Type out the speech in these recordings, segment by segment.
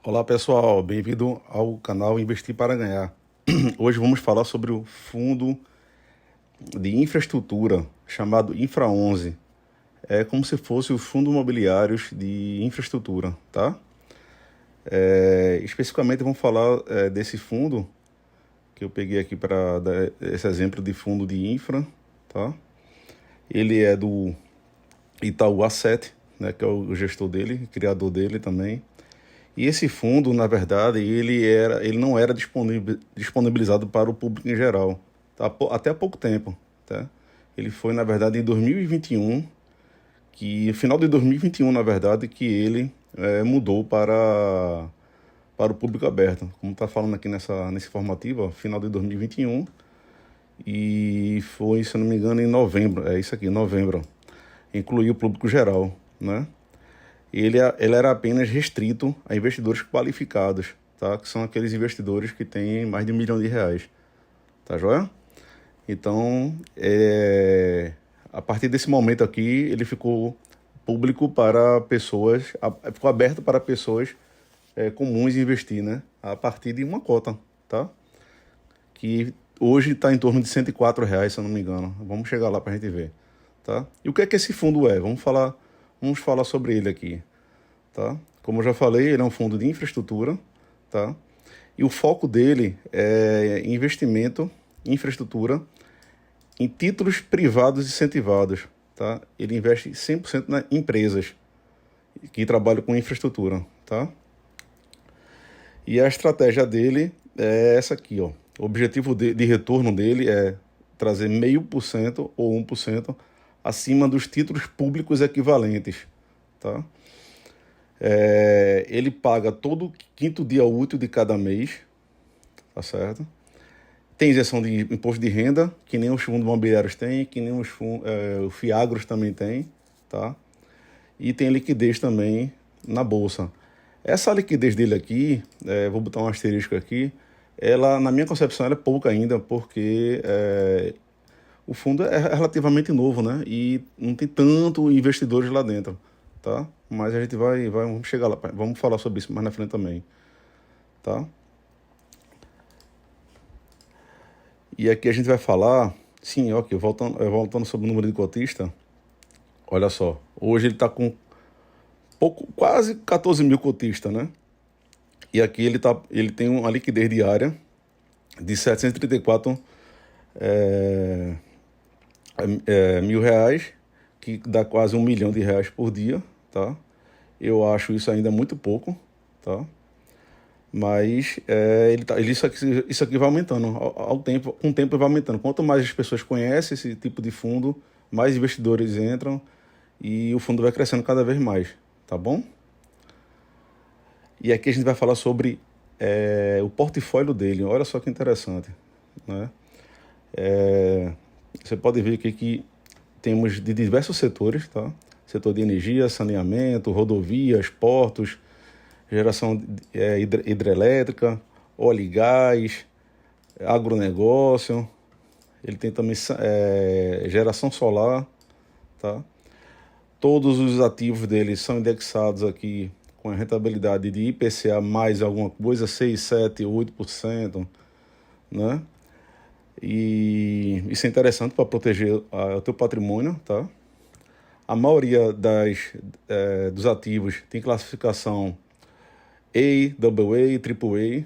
Olá pessoal, bem-vindo ao canal Investir para Ganhar. Hoje vamos falar sobre o fundo de infraestrutura chamado Infra 11. É como se fosse os fundos imobiliários de infraestrutura, tá? Especificamente vamos falar desse fundo que eu peguei aqui para dar esse exemplo de fundo de infra, tá? Ele é do Itaú Asset, né, que é o gestor dele, criador dele também. E esse fundo, na verdade, ele não era disponibilizado para o público em geral, tá? Até há pouco tempo, tá? Ele foi, na verdade, em 2021, que no final de 2021, na verdade, que ele mudou para o público aberto. Como está falando aqui nesse informativo, ó, final de 2021, e foi, se eu não me engano, em novembro, é isso aqui, novembro, incluiu o público geral, né? Ele era apenas restrito a investidores qualificados, tá? Que são aqueles investidores que têm mais de R$ 1 milhão, tá joia? Então, a partir desse momento aqui, ele ficou público para pessoas, ficou aberto para pessoas comuns investir, né? A partir de uma cota, tá? Que hoje está em torno de R$ 104, se eu não me engano. Vamos chegar lá para a gente ver, tá? E o que é que esse fundo é? Vamos falar sobre ele aqui, tá? Como eu já falei, ele é um fundo de infraestrutura, tá? E o foco dele é investimento em infraestrutura em títulos privados incentivados, tá? Ele investe 100% em empresas que trabalham com infraestrutura, tá? E a estratégia dele é essa aqui, ó. O objetivo de retorno dele é trazer 0,5% ou 1% acima dos títulos públicos equivalentes, tá? Ele paga todo quinto dia útil de cada mês, tá certo? Tem isenção de imposto de renda, que nem os fundos imobiliários têm, que nem os FIAGROS também tem, tá? E tem liquidez também na bolsa. Essa liquidez dele aqui, vou botar um asterisco aqui, ela, na minha concepção, ela é pouca ainda, porque o fundo é relativamente novo, né? E não tem tanto investidores lá dentro, tá? Mas a gente vamos chegar lá, vamos falar sobre isso mais na frente também, tá? E aqui a gente vai falar, sim, ok, voltando sobre o número de cotista, olha só, hoje ele está com quase 14 mil cotistas, né? E aqui ele tem uma liquidez diária de 734 mil reais, que dá quase R$ 1 milhão por dia, tá? Eu acho isso ainda muito pouco, tá? Mas isso aqui vai aumentando ao tempo, com o tempo vai aumentando. Quanto mais as pessoas conhecem esse tipo de fundo, mais investidores entram e o fundo vai crescendo cada vez mais, tá bom? E aqui a gente vai falar sobre o portfólio dele. Olha só que interessante, né? Você pode ver aqui que temos de diversos setores, tá? Setor de energia, saneamento, rodovias, portos, geração hidrelétrica, óleo e gás, agronegócio. Ele tem também geração solar, tá? Todos os ativos dele são indexados aqui com a rentabilidade de IPCA mais alguma coisa, 6, 7, 8%, né? E isso é interessante para proteger o teu patrimônio, tá? A maioria dos ativos tem classificação A, AA, AAA,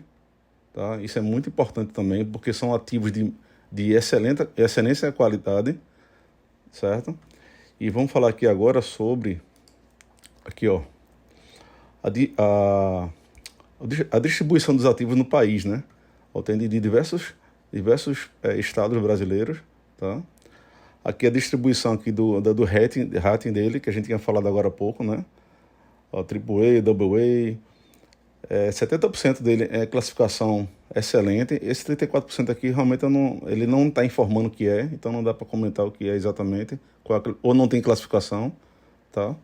tá? Isso é muito importante também, porque são ativos de excelência e qualidade, certo? E vamos falar aqui agora sobre, aqui ó, a distribuição dos ativos no país, né? Tem de diversos estados brasileiros, tá? Aqui a distribuição aqui do rating dele, que a gente tinha falado agora há pouco, né? Ó, AAA, AA, 70% dele é classificação excelente. Esse 34% aqui realmente ele não está informando o que é, então não dá para comentar o que é exatamente, ou não tem classificação, tá?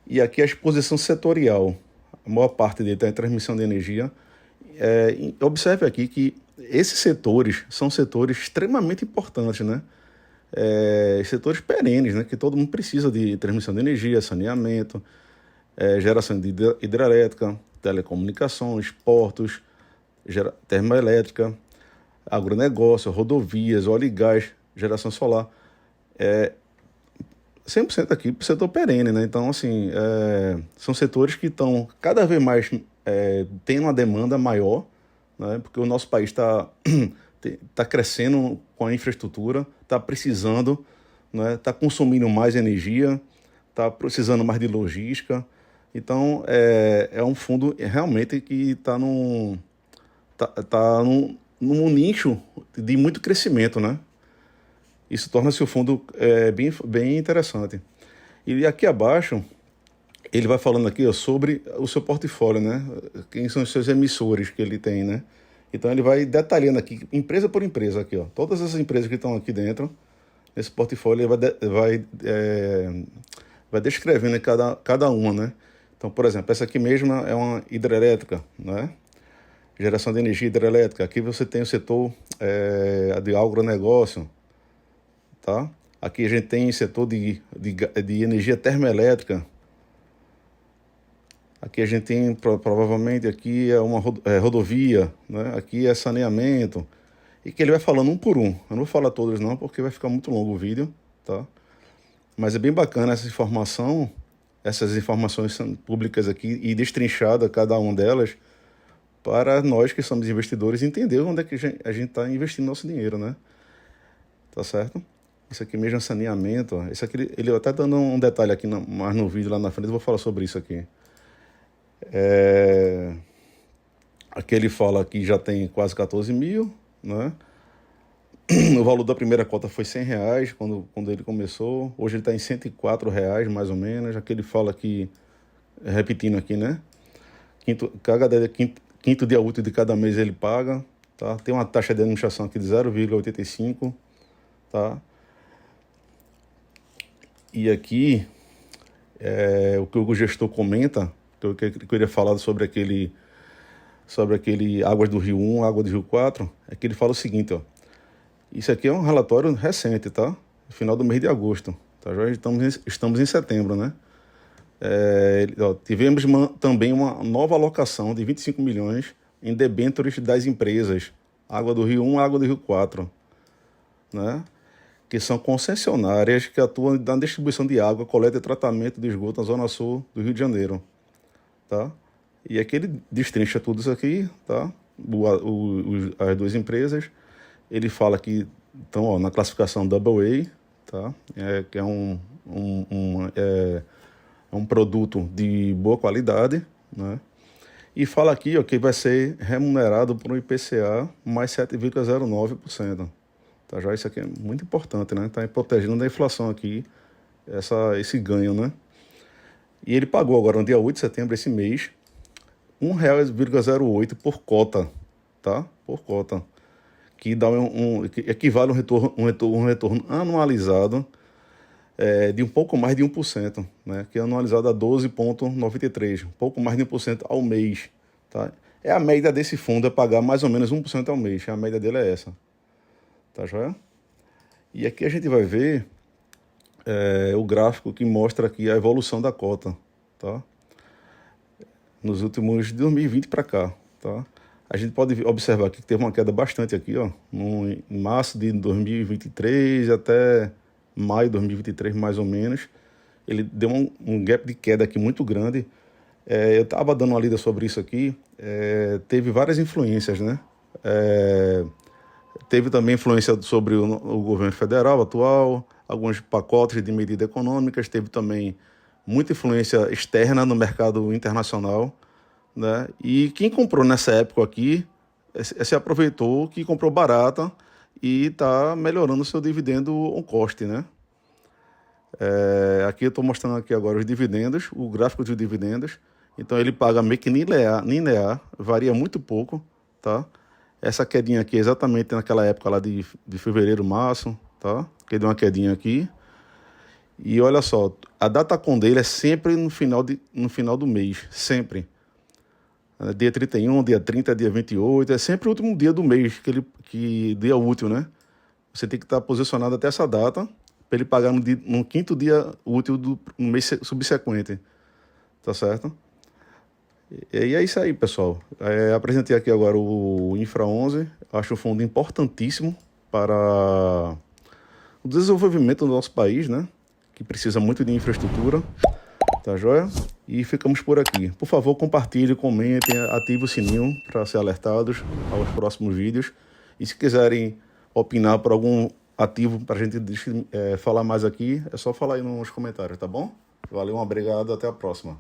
E aqui a exposição setorial, a maior parte dele está em transmissão de energia. Observe aqui que esses setores são setores extremamente importantes, né? Setores perenes, né? Que todo mundo precisa de transmissão de energia, saneamento, geração de hidrelétrica, telecomunicações, portos, termoelétrica, agronegócio, rodovias, óleo e gás, geração solar. 100% aqui para o setor perene, né? Então, assim, são setores que estão cada vez mais tendo uma demanda maior, né? Porque o nosso país está tá crescendo com a infraestrutura, está precisando, né? Está consumindo mais energia, está precisando mais de logística. Então, é um fundo realmente que está num nicho de muito crescimento, né? Isso torna-se o fundo bem interessante. E aqui abaixo, ele vai falando aqui, ó, sobre o seu portfólio, né? Quem são os seus emissores que ele tem, né? Então ele vai detalhando aqui, empresa por empresa aqui, ó. Todas as empresas que estão aqui dentro, nesse portfólio, ele vai descrevendo cada uma, né? Então, por exemplo, essa aqui mesmo é uma hidrelétrica, né? Geração de energia hidrelétrica. Aqui você tem o setor de agronegócio, tá? Aqui a gente tem setor de energia termoelétrica. Aqui a gente tem, provavelmente, aqui é uma rodovia, né? Aqui é saneamento. E que ele vai falando um por um. Eu não vou falar todos não, porque vai ficar muito longo o vídeo, tá? Mas é bem bacana essa informação, essas informações públicas aqui e destrinchada cada uma delas, para nós que somos investidores entender onde é que a gente está investindo nosso dinheiro, né? Tá certo? Isso aqui mesmo é saneamento. Isso aqui, ele até dando um detalhe aqui mais no vídeo lá na frente, eu vou falar sobre isso aqui. Aqui ele fala que já tem quase 14 mil, né? O valor da primeira cota foi R$ 100 quando ele começou. Hoje ele está em R$ 104, mais ou menos. Aqui ele fala que, repetindo aqui, né? Quinto dia útil de cada mês ele paga, tá? Tem uma taxa de administração aqui de 0,85, tá? E aqui, o que o gestor comenta, que eu queria falar sobre aquele Águas do Rio 1, Água do Rio 4, é que ele fala o seguinte, ó. Isso aqui é um relatório recente, tá? Final do mês de agosto, tá? Já estamos em setembro, né? Tivemos também uma nova alocação de 25 milhões em debêntures das empresas Água do Rio 1, Água do Rio 4, né? Que são concessionárias que atuam na distribuição de água, coleta e tratamento de esgoto na Zona Sul do Rio de Janeiro, tá? E aqui ele destrincha tudo isso aqui, tá? As duas empresas. Ele fala que estão na classificação AA, tá? Que é um produto de boa qualidade, né? E fala aqui, ó, que vai ser remunerado por um IPCA mais 7,09%. Tá? Já isso aqui é muito importante, né? Está protegendo da inflação aqui, esse ganho, né? E ele pagou agora, no dia 8 de setembro, esse mês, R$ 1,08 por cota, tá? Por cota. Que dá que equivale a um retorno anualizado de um pouco mais de 1%, né? Que é anualizado a 12,93%, um pouco mais de 1% ao mês, tá? A média desse fundo é pagar mais ou menos 1% ao mês, a média dele é essa, tá joia? E aqui a gente vai ver o gráfico que mostra aqui a evolução da cota, tá? Nos últimos de 2020 para cá, tá? A gente pode observar aqui que teve uma queda bastante aqui, ó, em março de 2023 até maio de 2023, mais ou menos. Ele deu um gap de queda aqui muito grande. Eu estava dando uma lida sobre isso aqui. Teve várias influências, né? Teve também influência sobre o governo federal atual, alguns pacotes de medidas econômicas. Teve também muita influência externa no mercado internacional, né? E quem comprou nessa época aqui se aproveitou, que comprou barata e está melhorando o seu dividendo on cost, né? Aqui eu estou mostrando aqui agora os dividendos, o gráfico dos dividendos. Então ele paga meio que linear, varia muito pouco, tá? Essa quedinha aqui é exatamente naquela época lá de fevereiro, março, tá? Que deu uma quedinha aqui. E olha só, a datacom dele é sempre no final do mês, sempre. Dia 31, dia 30, dia 28, é sempre o último dia do mês, dia útil, né? Você tem que estar posicionado até essa data, para ele pagar no quinto dia útil no mês subsequente, tá certo? E é isso aí, pessoal. Apresentei aqui agora o Infra 11. Acho um fundo importantíssimo para o desenvolvimento do nosso país, né? Que precisa muito de infraestrutura. Tá joia? E ficamos por aqui. Por favor, compartilhe, comentem, ative o sininho para ser alertados aos próximos vídeos. E se quiserem opinar por algum ativo para a gente falar mais aqui, é só falar aí nos comentários, tá bom? Valeu, um obrigado, até a próxima.